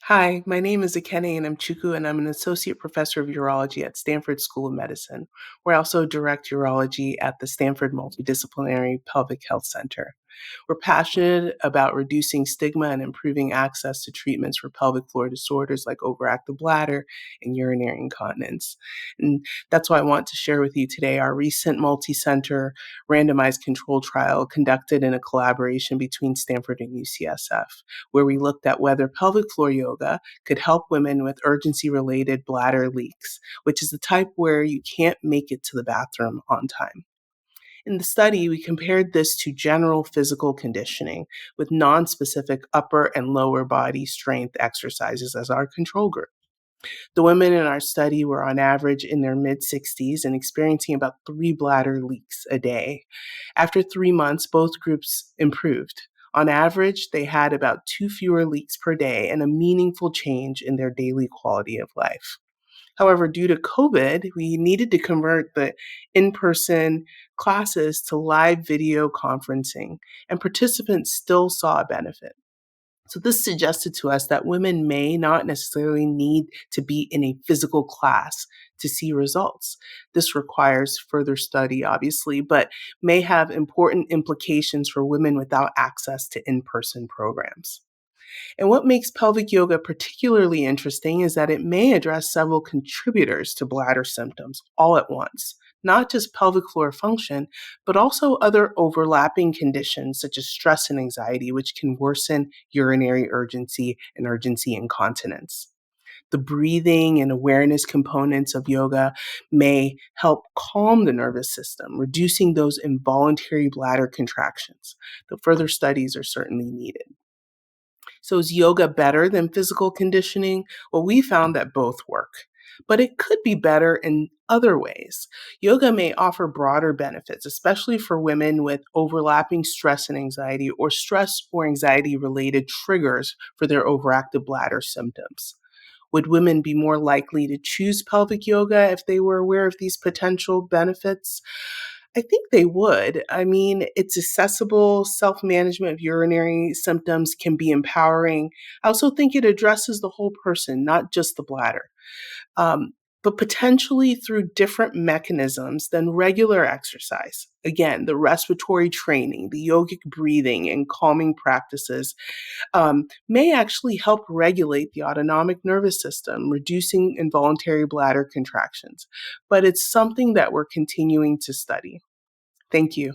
Hi, my name is Akene Chuku, and I'm an associate professor of urology at Stanford School of Medicine, where I also direct urology at the Stanford Multidisciplinary Pelvic Health Center. We're passionate about reducing stigma and improving access to treatments for pelvic floor disorders like overactive bladder and urinary incontinence. And that's why I want to share with you today our recent multi-center randomized control trial conducted in a collaboration between Stanford and UCSF, where we looked at whether pelvic floor yoga could help women with urgency-related bladder leaks, which is the type where you can't make it to the bathroom on time. In the study, we compared this to general physical conditioning with non-specific upper and lower body strength exercises as our control group. The women in our study were on average in their mid-60s and experiencing about 3 bladder leaks a day. After 3 months, both groups improved. On average, they had about 2 fewer leaks per day and a meaningful change in their daily quality of life. However, due to COVID, we needed to convert the in-person classes to live video conferencing, and participants still saw a benefit. So this suggested to us that women may not necessarily need to be in a physical class to see results. This requires further study, obviously, but may have important implications for women without access to in-person programs. And what makes pelvic yoga particularly interesting is that it may address several contributors to bladder symptoms all at once, not just pelvic floor function, but also other overlapping conditions such as stress and anxiety, which can worsen urinary urgency and urgency incontinence. The breathing and awareness components of yoga may help calm the nervous system, reducing those involuntary bladder contractions. Though further studies are certainly needed. So is yoga better than physical conditioning? Well, we found that both work, but it could be better in other ways. Yoga may offer broader benefits, especially for women with overlapping stress and anxiety or stress or anxiety related triggers for their overactive bladder symptoms. Would women be more likely to choose pelvic yoga if they were aware of these potential benefits? I think they would. I mean, it's accessible, self management of urinary symptoms can be empowering. I also think it addresses the whole person, not just the bladder. Um, but potentially through different mechanisms than regular exercise. Again, the respiratory training, the yogic breathing, and calming practices may actually help regulate the autonomic nervous system, reducing involuntary bladder contractions. But it's something that we're continuing to study. Thank you.